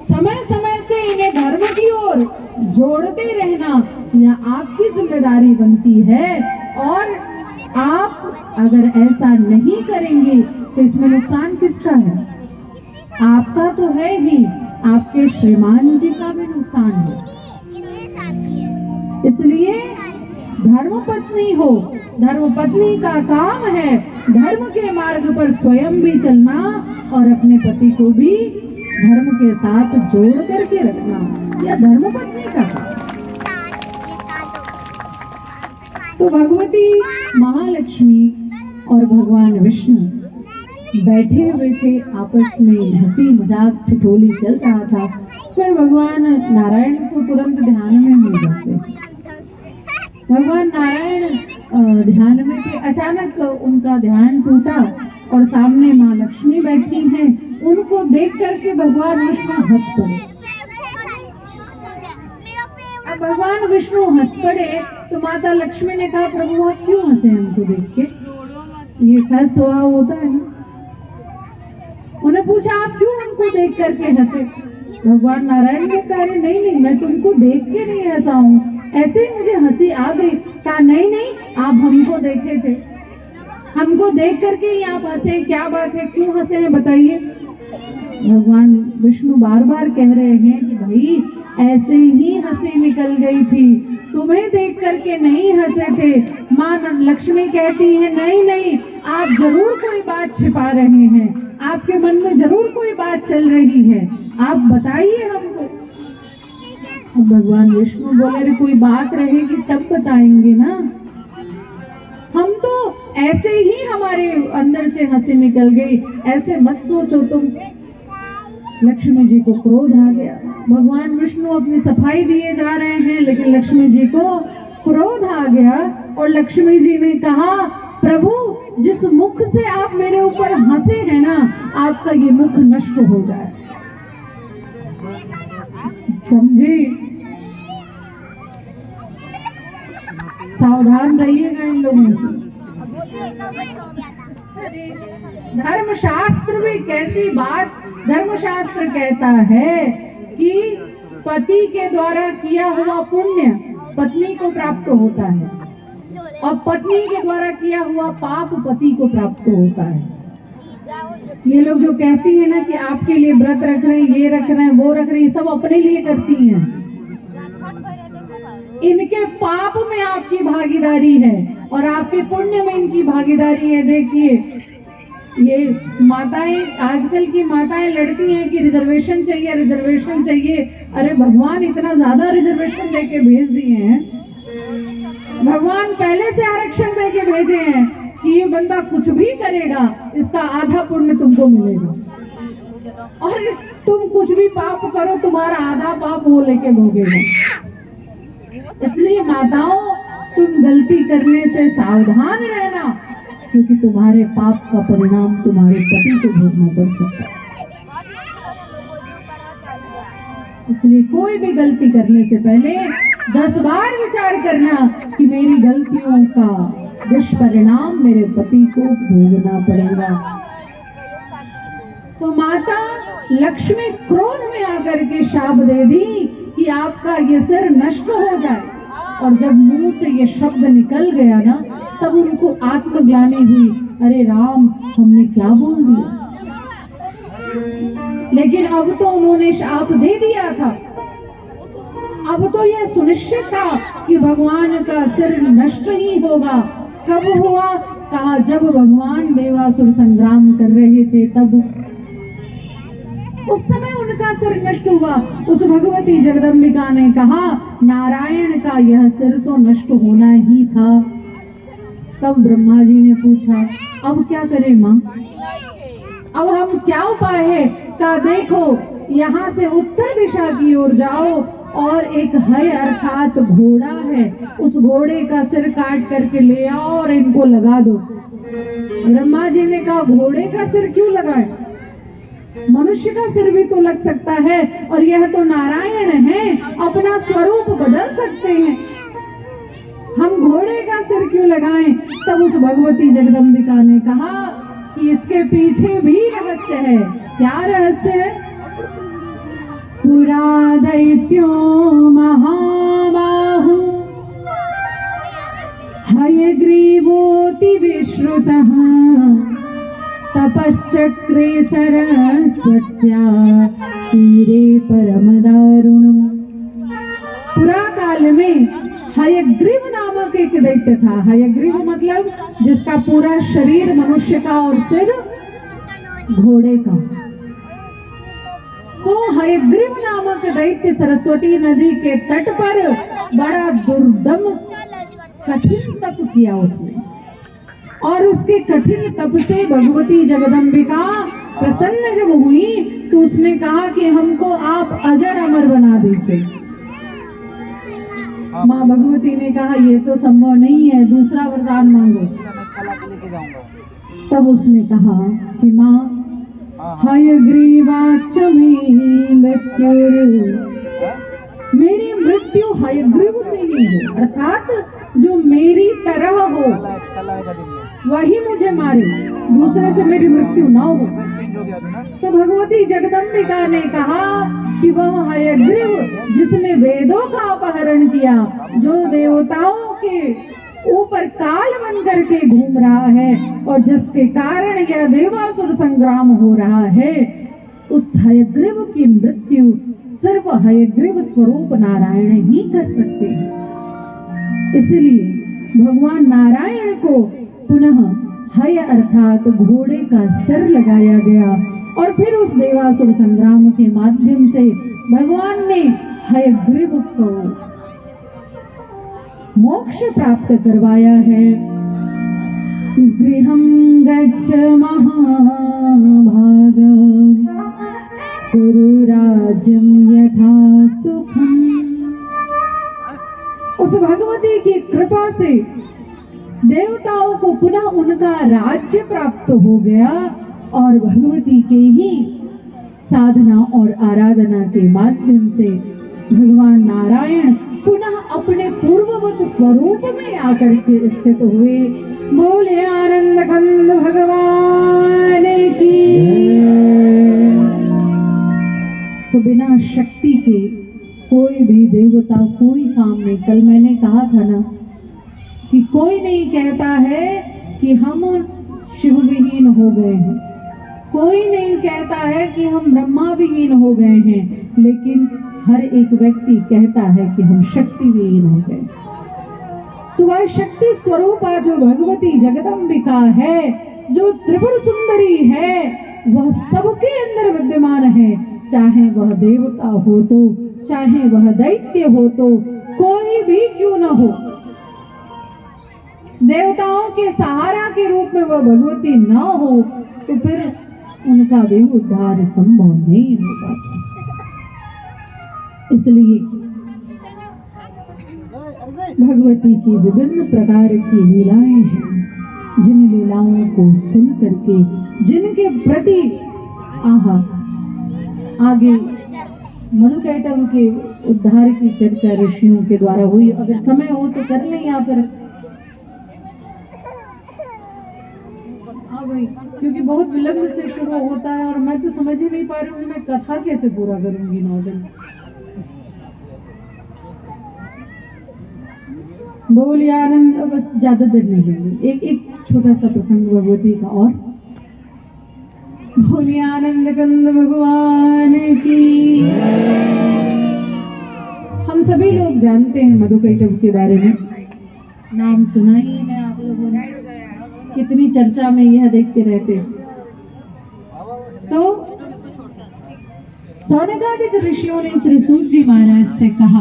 समय समय से इन्हें धर्म की ओर जोड़ते रहना यह आपकी जिम्मेदारी बनती है। और आप अगर ऐसा नहीं करेंगे तो इसमें नुकसान किसका है? आपका तो है ही, आपके श्रीमान जी का भी नुकसान है। इसलिए धर्मपत्नी हो, धर्मपत्नी का काम है धर्म के मार्ग पर स्वयं भी चलना और अपने पति को भी धर्म के साथ जोड़ करके रखना, यह धर्मपत्नी का काम। तो भगवती महालक्ष्मी और भगवान विष्णु बैठे हुए थे, आपस में हंसी मजाक ठिठोली चल रहा था। फिर भगवान नारायण को तुरंत ध्यान में मिल जाते। भगवान नारायण ध्यान में थे, अचानक उनका ध्यान टूटा और सामने माँ लक्ष्मी बैठी हैं। उनको देख करके भगवान विष्णु हंस पड़े। अब भगवान विष्णु हंस पड़े तो माता लक्ष्मी ने कहा, प्रभु आप क्यों हंसे हमको देख के? ये सहज स्वभाव होता है ना। उन्हें पूछा आप क्यों हमको देख करके हंसे? भगवान नारायण ने कहा, नहीं मैं तुमको देख के नहीं हंसा हूँ, ऐसे ही मुझे हंसी आ गई। कहा नहीं आप हमको देखे थे, हमको देख करके ही आप हंसे, क्या बात है, क्यों हंसे हैं बताइए। भगवान विष्णु बार बार कह रहे हैं कि भाई ऐसे ही हंसी निकल गई थी, तुम्हें देख करके नहीं हंसे थे। माँ लक्ष्मी कहती है नहीं आप जरूर कोई बात छिपा रहे हैं, आपके मन में जरूर कोई बात चल रही है, आप बताइए हमको। भगवान विष्णु बोले, रे कोई बात रहेगी तब बताएंगे ना, हम तो ऐसे ही हमारे अंदर से हंसी निकल गई, ऐसे मत सोचो तुम। लक्ष्मी जी को क्रोध आ गया। भगवान विष्णु अपनी सफाई दिए जा रहे हैं लेकिन लक्ष्मी जी को क्रोध आ गया और लक्ष्मी जी ने कहा, प्रभु जिस मुख से आप मेरे ऊपर हंसे हैं ना, आपका ये मुख नष्ट हो जाए। समझे? सावधान रहिएगा इन लोगों से। धर्मशास्त्र भी कैसी बात, धर्मशास्त्र कहता है कि पति के द्वारा किया हुआ पुण्य पत्नी को प्राप्त होता है और पत्नी के द्वारा किया हुआ पाप पति को प्राप्त होता है। ये लोग जो कहती है ना कि आपके लिए व्रत रख रहे हैं, ये रख रहे हैं, वो रख रहे हैं, सब अपने लिए करती हैं। इनके पाप में आपकी भागीदारी है और आपके पुण्य में इनकी भागीदारी है। देखिए ये माताएं, आजकल की माताएं लड़ती हैं कि रिजर्वेशन चाहिए। अरे भगवान इतना ज्यादा रिजर्वेशन देके भेज दिए हैं, भगवान पहले से आरक्षण देके भेजे हैं कि ये बंदा कुछ भी करेगा इसका आधा पुण्य तुमको मिलेगा और तुम कुछ भी पाप करो तुम्हारा आधा पाप वो लेके भोगेगा। इसलिए माताओं तुम गलती करने से सावधान रहना, क्योंकि तुम्हारे पाप का परिणाम तुम्हारे पति को भोगना पड़ सकता है। इसलिए कोई भी गलती करने से पहले 10 बार विचार करना कि मेरी गलतियों का दुष्परिणाम मेरे पति को भोगना पड़ेगा। तो माता लक्ष्मी क्रोध में आकर के शाप दे दी कि आपका ये सिर नष्ट हो जाए। और जब मुंह से ये शब्द निकल गया ना, तब उनको आत्मग्लानि हुई, अरे राम हमने क्या बोल दिया। लेकिन अब तो उन्होंने शाप दे दिया था, अब तो यह सुनिश्चित था कि भगवान का सिर नष्ट ही होगा। कब हुआ? कहा जब भगवान देवासुर संग्राम कर रहे थे तब उस समय उनका सिर नष्ट हुआ। उस भगवती जगदम्बिका ने कहा नारायण का यह सिर तो नष्ट होना ही था। तब ब्रह्मा जी ने पूछा अब क्या करें माँ, अब हम क्या उपाय है? कहा देखो यहाँ से उत्तर दिशा की ओर जाओ और एक है अर्थात घोड़ा है, उस घोड़े का सिर काट करके ले आओ और इनको लगा दो। ब्रह्मा जी ने कहा घोड़े का सिर क्यों लगाए, मनुष्य का सिर भी तो लग सकता है और यह तो नारायण है, अपना स्वरूप बदल सकते हैं, हम घोड़े का सिर क्यों लगाएं? तब उस भगवती जगदम्बिका ने कहा कि इसके पीछे भी रहस्य है। क्या रहस्य है? पुरा दैत्यो महाबाहु हयग्रीवोऽति विश्रुतः तपश्चक्रे सरस्वत्या तीरे परमदारुणम्। पुरा काल में हयग्रीव नामक एक दैत्य था। हयग्रीव मतलब जिसका पूरा शरीर मनुष्य का और सिर घोड़े का। तो हयग्रीव नामक दैत्य सरस्वती नदी के तट पर बड़ा दुर्दम कठिन तप किया उसने, और उसके कठिन तप से भगवती जगदम्बिका प्रसन्न जब हुई तो उसने कहा कि हमको आप अजर अमर बना दीजिए। माँ भगवती ने कहा ये तो संभव नहीं है, दूसरा वरदान मांगो। तब उसने कहा कि माँ हयग्रीवाच्च मे मृत्युर्, मेरी मृत्यु हयग्रीव से ही हो, अर्थात जो मेरी तरह हो वही मुझे मारे, दूसरे से मेरी मृत्यु ना हो। तो भगवती जगदम्बिका ने कहा कि वह हयग्रीव जिसने वेदों का अपहरण किया, जो देवताओं के ऊपर काल बन करके घूम रहा है और जिसके कारण यह देवासुर संग्राम हो रहा है, उस हयग्रीव की मृत्यु सिर्फ हयग्रीव स्वरूप नारायण ही कर सकते हैं। इसलिए भगवान नारायण को पुनः हय अर्थात घोड़े का सिर लगाया गया और फिर उस देवासुर संग्राम के माध्यम से भगवान ने हयग्रीव को मोक्ष प्राप्त करवाया है। गृहं गच्छ महाभाग कुरु राज्यं यथा सुखम्। उस भगवती की कृपा से देवताओं को पुनः उनका राज्य प्राप्त हो गया और भगवती के ही साधना और आराधना के माध्यम से भगवान नारायण पुनः अपने पूर्ववत स्वरूप में आकर के स्थित हुए। बोले आनंद कंद भगवान की। तो बिना शक्ति के कोई भी देवता कोई काम नहीं। कल मैंने कहा था ना कि कोई नहीं कहता है कि हम शिव विहीन हो गए हैं, कोई नहीं कहता है कि हम ब्रह्मा विहीन हो गए हैं, लेकिन हर एक व्यक्ति कहता है कि हम शक्ति विहीन हो गए। तो वह शक्ति स्वरूपा जो भगवती जगदम्बिका है, जो त्रिपुर सुंदरी है, वह सबके अंदर विद्यमान है। चाहे वह देवता हो तो, चाहे वह दैत्य हो तो, कोई भी क्यों न हो, देवताओं के सहारा के रूप में वह भगवती न हो तो फिर उनका भी उद्धार संभव नहीं हो पाता। इसलिए भगवती की विभिन्न प्रकार की लीलाएं हैं, जिन लीलाओं को सुन करके, जिनके प्रति आगे मधुकैटभ के उद्धार की चर्चा ऋषियों के द्वारा हुई। अगर समय हो तो कर लें या फिर भाई, क्योंकि बहुत विलंब से शुरू होता है और मैं तो समझ ही नहीं पा रही हूँ मैं कथा कैसे पूरा करूंगी 9 दिन। बोलिए आनंद। बस ज्यादा देर नहीं लेंगे, एक छोटा सा प्रसंग भगवती का और। बोलिए आनंद कंद भगवान की। हम सभी लोग जानते हैं मधुकैटभ के बारे में, नाम सुना ही है आप लोगों ने, कितनी चर्चा में यह देखते रहते। तो सौनकादिक ऋषियों ने श्री सूत जी महाराज से कहा